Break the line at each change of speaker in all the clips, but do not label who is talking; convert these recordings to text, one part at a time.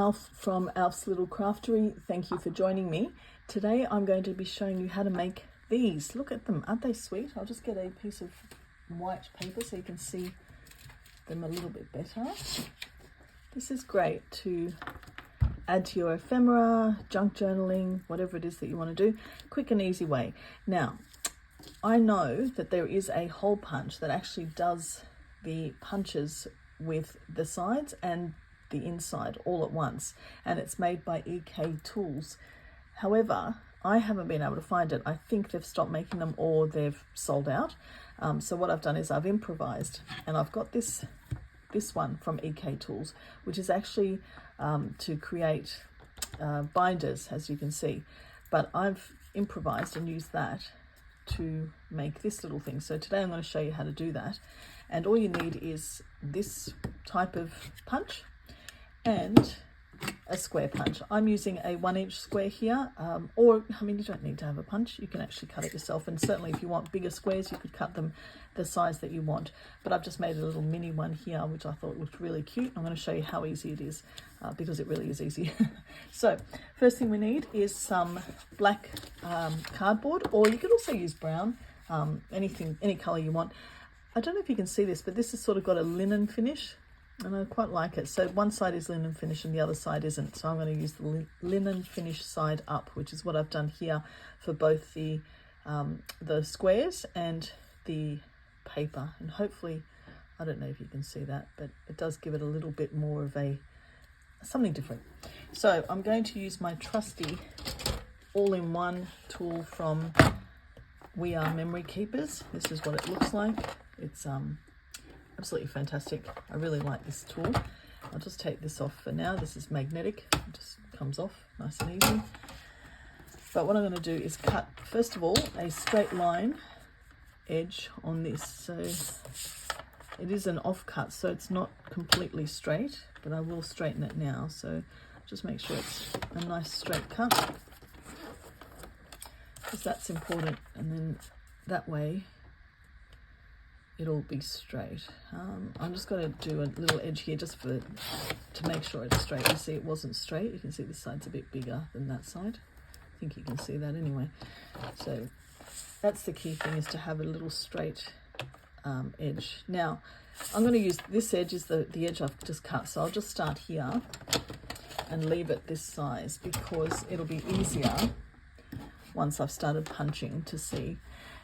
Alf from Alf's Little Craftery. Thank you for joining me. Today I'm going to be showing you how to make these. Look at them, aren't they sweet? I'll just get a piece of white paper so you can see them a little bit better. This is great to add to your ephemera, junk journaling, whatever it is that you want to do. Quick and easy way. Now, I know that there is a hole punch that actually does the punches with the sides and the inside all at once, and it's made by EK Tools. However, I haven't been able to find it. I think they've stopped making them or they've sold out. So what I've done is I've improvised, and I've got this one from EK Tools, which is actually to create binders, as you can see. But I've improvised and used that to make this little thing. So today I'm going to show you how to do that. And all you need is this type of punch and a square punch. I'm using a 1-inch square here, or I mean, you don't need to have a punch, you can actually cut it yourself, and certainly if you want bigger squares you could cut them the size that you want, but I've just made a little mini one here which I thought looked really cute. I'm going to show you how easy it is, because it really is easy. So first thing we need is some black cardboard, or you could also use brown, anything, any color you want. I don't know if you can see this, but this has sort of got a linen finish, and I quite like it. So one side is linen finish and the other side isn't. So I'm going to use the linen finish side up, which is what I've done here for both the squares and the paper. And hopefully, I don't know if you can see that, but it does give it a little bit more of something different. So I'm going to use my trusty all-in-one tool from We Are Memory Keepers. This is what it looks like. It's absolutely fantastic. I really like this tool. I'll just take this off for now. This is magnetic. It just comes off nice and easy. But what I'm going to do is cut, first of all, a straight line edge on this. So it is an offcut, so it's not completely straight, but I will straighten it now. So just make sure it's a nice straight cut, because that's important, and then that way it'll be straight. I'm just going to do a little edge here just to make sure it's straight. You see it wasn't straight. You can see this side's a bit bigger than that side. I think you can see that anyway. So that's the key thing, is to have a little straight edge. Now I'm going to use this edge is the edge I've just cut, so I'll just start here and leave it this size, because it'll be easier once I've started punching to see.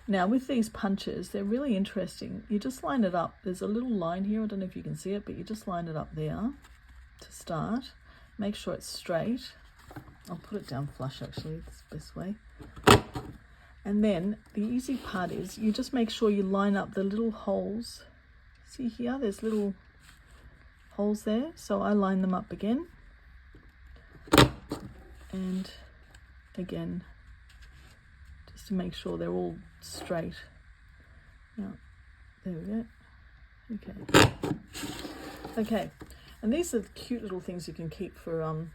Now with these punches, they're really interesting. You just line it up. There's a little line here. I don't know if you can see it, but you just line it up there to start. Make sure it's straight. I'll put it down flush, actually. It's the best way. And then the easy part is you just make sure you line up the little holes. See here, there's little holes there. So I line them up again. And again, to make sure they're all straight. Now, there we go. Okay, and these are cute little things you can keep for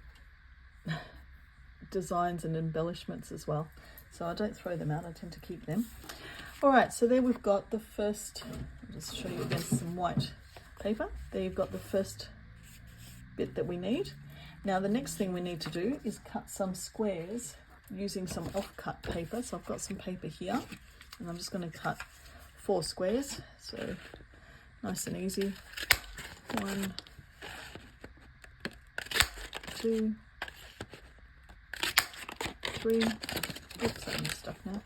designs and embellishments as well. So I don't throw them out, I tend to keep them. All right, so there we've got the first, I'll just show you against some white paper. There you've got the first bit that we need. Now the next thing we need to do is cut some squares using some offcut paper. So I've got some paper here, and I'm just going to cut 4 squares, so nice and easy. 1, 2, 3, oops, I'm stuck now,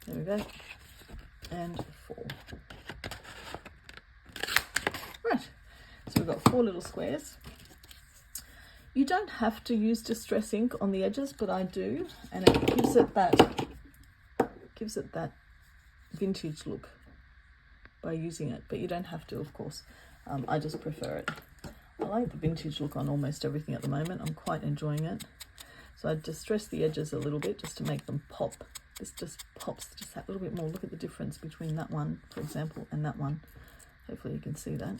there we go, and 4. Right, so we've got 4 little squares. You don't have to use distress ink on the edges, but I do, and it gives it that vintage look by using it, but you don't have to, of course. I just prefer it. I like the vintage look on almost everything at the moment. I'm quite enjoying it. So I distress the edges a little bit just to make them pop. This just pops just that little bit more. Look at the difference between that one, for example, and that one. Hopefully you can see that.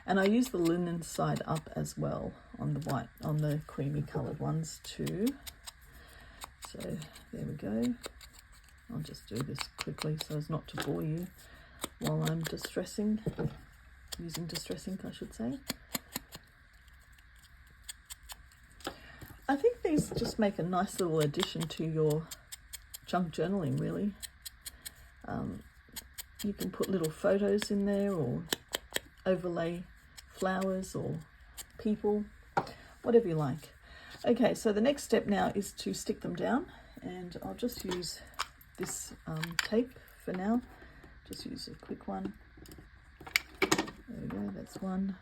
And I use the linen side up as well on the white, on the creamy coloured ones too. So there we go. I'll just do this quickly so as not to bore you while I'm distressing, using distress ink I should say. I think these just make a nice little addition to your junk journaling, really. You can put little photos in there or overlay flowers or people, whatever you like. Okay, so the next step now is to stick them down, and I'll just use this tape for now. Just use a quick one. There we go, that's one.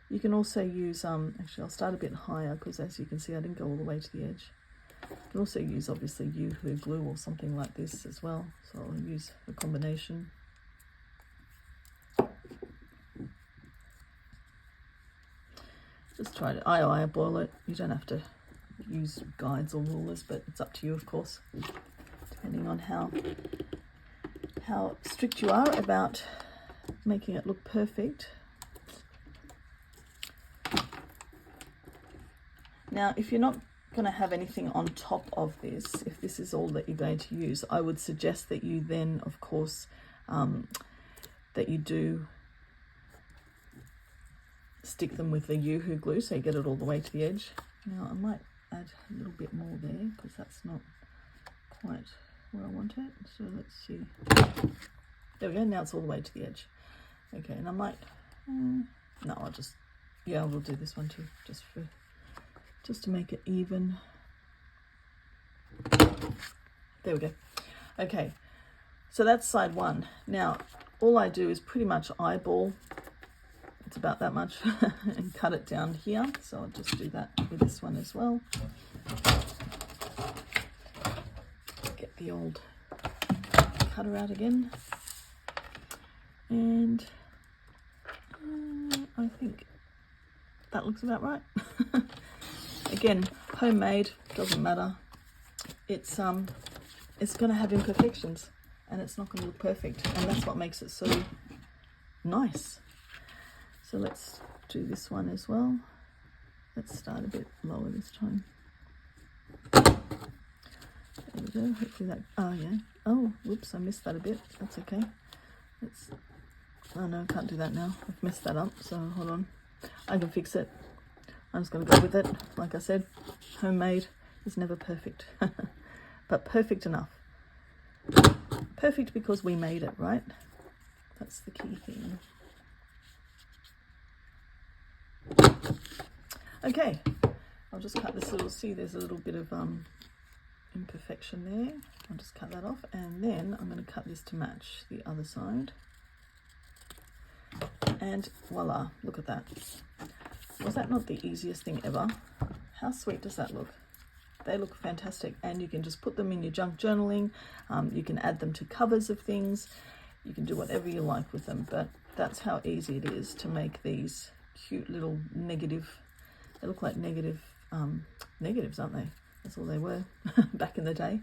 You can also use, actually I'll start a bit higher because as you can see I didn't go all the way to the edge. You can also use obviously Yoo-hoo glue or something like this as well. So I'll use a combination. Just try to eyeball it. You don't have to use guides or rulers, but it's up to you of course, depending on how strict you are about making it look perfect. Now, if you're not going to have anything on top of this, if this is all that you're going to use, I would suggest that you then, of course, that you do stick them with the Yoo-hoo glue so you get it all the way to the edge. Now, I might add a little bit more there because that's not quite where I want it. So let's see. There we go. Now it's all the way to the edge. Okay, and I might, no, I'll just, yeah, we'll do this one too, just to make it even. There we go. Okay, so that's side one. Now, all I do is pretty much eyeball, it's about that much, and cut it down here. So I'll just do that with this one as well. Get the old cutter out again. And I think that looks about right. Again, homemade, doesn't matter. It's going to have imperfections and it's not going to look perfect, and that's what makes it so nice. So let's do this one as well. Let's start a bit lower this time. There we go. Hopefully that, oh yeah. Oh, whoops, I missed that a bit. That's okay. Let's, oh no, I can't do that now. I've messed that up, so hold on. I can fix it. I'm just going to go with it. Like I said, homemade is never perfect, but perfect enough. Perfect because we made it, right? That's the key thing. Okay, I'll just cut this little, see there's a little bit of imperfection there. I'll just cut that off, and then I'm going to cut this to match the other side. And voila, look at that. Was that not the easiest thing ever? How sweet does that look? They look fantastic, and you can just put them in your junk journaling. You can add them to covers of things. You can do whatever you like with them, but that's how easy it is to make these cute little negative, they look like negatives, aren't they? That's all they were back in the day.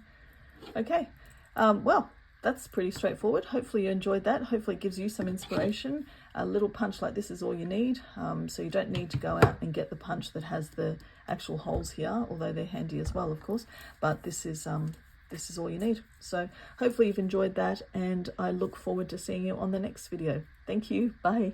Okay, well, that's pretty straightforward. Hopefully you enjoyed that. Hopefully it gives you some inspiration. A little punch like this is all you need. So you don't need to go out and get the punch that has the actual holes here, although they're handy as well, of course. But this is all you need. So hopefully you've enjoyed that, and I look forward to seeing you on the next video. Thank you. Bye.